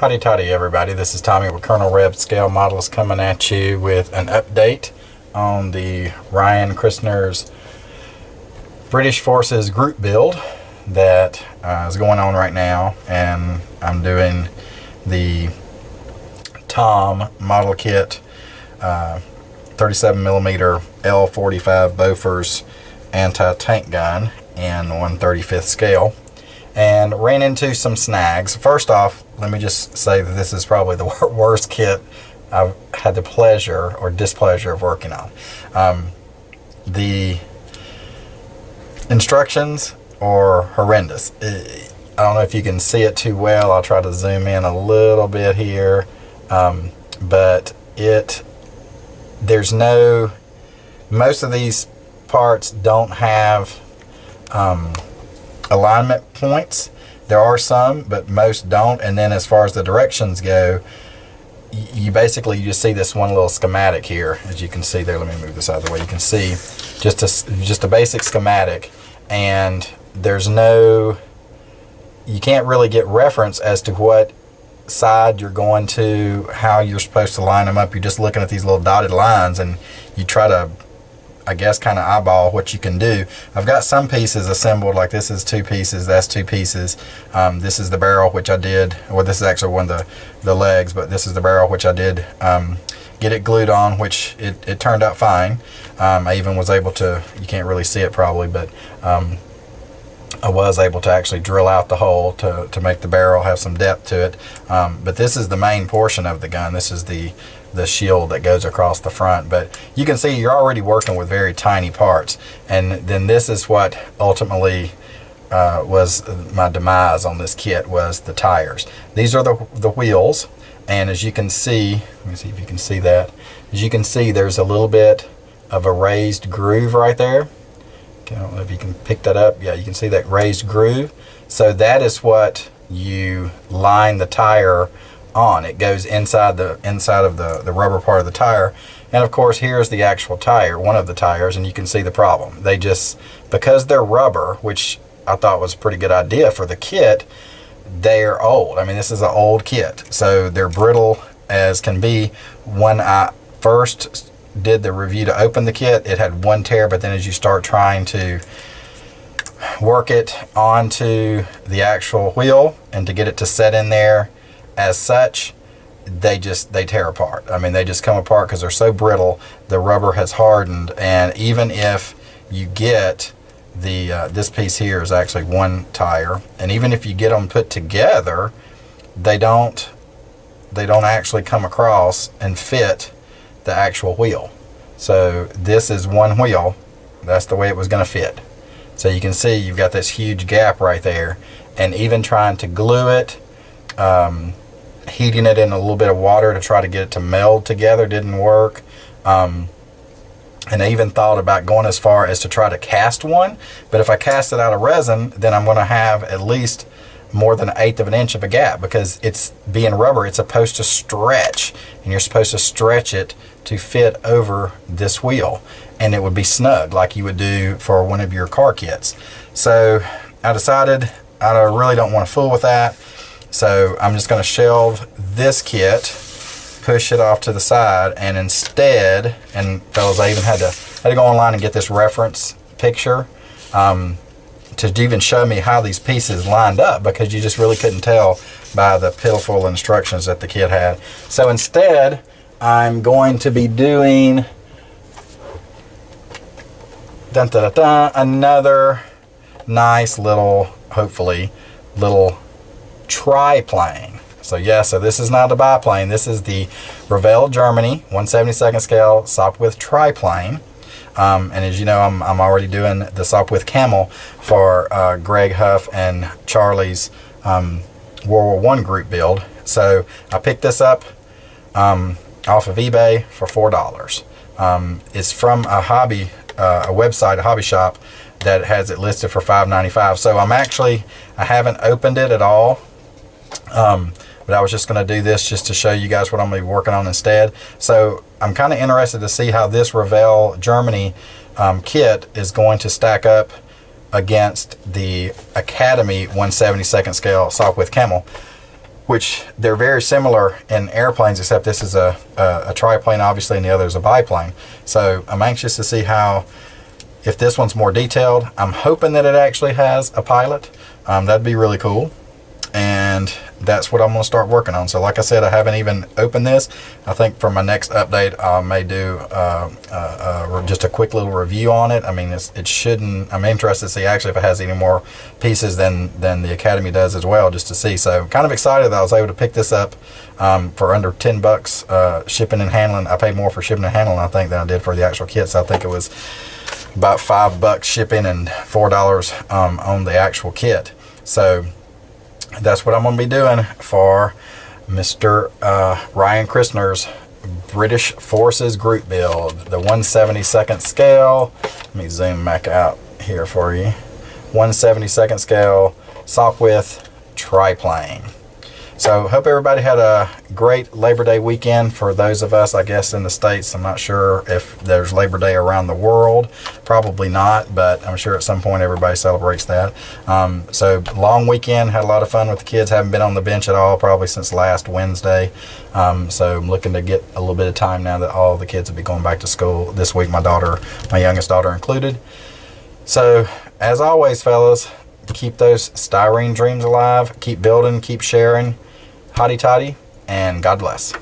Howdy toddy everybody, this is Tommy with Colonel Reb Scale Models coming at you with an update on the Ryan Christner's British Forces group build that is going on right now, and I'm doing the Tom model kit 37mm L45 Bofars anti-tank gun in 1/35th scale, and ran into some snags. First off, let me just say that this is probably the worst kit I've had the pleasure or displeasure of working on. The instructions are horrendous. I don't know if you can see it too well. I'll try to zoom in a little bit here, but most of these parts don't have alignment points. There are some, but most don't. And then as far as the directions go, you just see this one little schematic here, as you can see there. Let me move this out of the way. You can see just a basic schematic, and you can't really get reference as to what side you're going to, how you're supposed to line them up. You're just looking at these little dotted lines, and you try to, I guess, kind of eyeball what you can do. I've got some pieces assembled, like this is 2 pieces, that's 2 pieces. This is the barrel, which I did, well, this is actually one of the legs, but this is the barrel, which I did get it glued on, which it turned out fine. I even was able to, you can't really see it probably, but I was able to actually drill out the hole to make the barrel have some depth to it. But this is the main portion of the gun. This is the shield that goes across the front. But you can see you're already working with very tiny parts. And then this is what ultimately was my demise on this kit, was the tires. These are the wheels. And as you can see, let me see if you can see that. As you can see, there's a little bit of a raised groove right there. I don't know if you can pick that up. Yeah, you can see that raised groove. So that is what you line the tire on. It goes inside of the rubber part of the tire. And of course, here's the actual tire, one of the tires, and you can see the problem. Because they're rubber, which I thought was a pretty good idea for the kit, they're old. I mean, this is an old kit, so they're brittle as can be. When I first did the review to open the kit, it had 1 tear, but then as you start trying to work it onto the actual wheel and to get it to set in there as such, they tear apart. I mean, they just come apart because they're so brittle. The rubber has hardened, and even if you get this piece here is actually 1 tire, and even if you get them put together, they don't actually come across and fit the actual wheel. So this is 1 wheel. That's the way it was going to fit. So you can see you've got this huge gap right there, and even trying to glue it, heating it in a little bit of water to try to get it to meld together didn't work. And I even thought about going as far as to try to cast one, but if I cast it out of resin, then I'm going to have at least more than 1/8 of an inch of a gap, because it's being rubber, it's supposed to stretch, and you're supposed to stretch it to fit over this wheel, and it would be snug like you would do for one of your car kits. So I decided I really don't want to fool with that, so I'm just going to shelve this kit, push it off to the side, and instead, and fellas, I even had to go online and get this reference picture to even show me how these pieces lined up, because you just really couldn't tell by the pitiful instructions that the kit had. So instead, I'm going to be doing another nice little, hopefully, little triplane. So yeah, so this is not a biplane. This is the Revell Germany 1/72nd scale Sopwith triplane. And as you know, I'm already doing the Sopwith Camel for Greg Huff and Charlie's World War I group build. So I picked this up off of eBay for $4. It's from a website, a hobby shop that has it listed for $5.95. So I haven't opened it at all. But I was just going to do this just to show you guys what I'm going to be working on instead. So I'm kind of interested to see how this Revell Germany kit is going to stack up against the Academy 1/72nd scale Sopwith Camel. which they're very similar in airplanes, except this is a triplane, obviously, and the other is a biplane. So I'm anxious to see if this one's more detailed. I'm hoping that it actually has a pilot. That'd be really cool. And that's what I'm going to start working on. So like I said, I haven't even opened this. I think for my next update, I may do just a quick little review on it. I mean, it shouldn't. I'm interested to see actually if it has any more pieces than the Academy does as well, just to see. So kind of excited that I was able to pick this up for under $10 shipping and handling. I paid more for shipping and handling, I think, than I did for the actual kit. So I think it was about $5 shipping and $4 on the actual kit. So that's what I'm going to be doing for Mr. Ryan Christner's British Forces group build. The 1/72nd scale. Let me zoom back out here for you. 1/72nd scale sock width triplane. So hope everybody had a great Labor Day weekend. For those of us, I guess, in the States, I'm not sure if there's Labor Day around the world. Probably not, but I'm sure at some point everybody celebrates that. So long weekend, had a lot of fun with the kids. Haven't been on the bench at all probably since last Wednesday. So I'm looking to get a little bit of time now that all the kids will be going back to school this week, my youngest daughter included. So as always, fellas, keep those styrene dreams alive. Keep building, keep sharing. Hotty toddy, and God bless.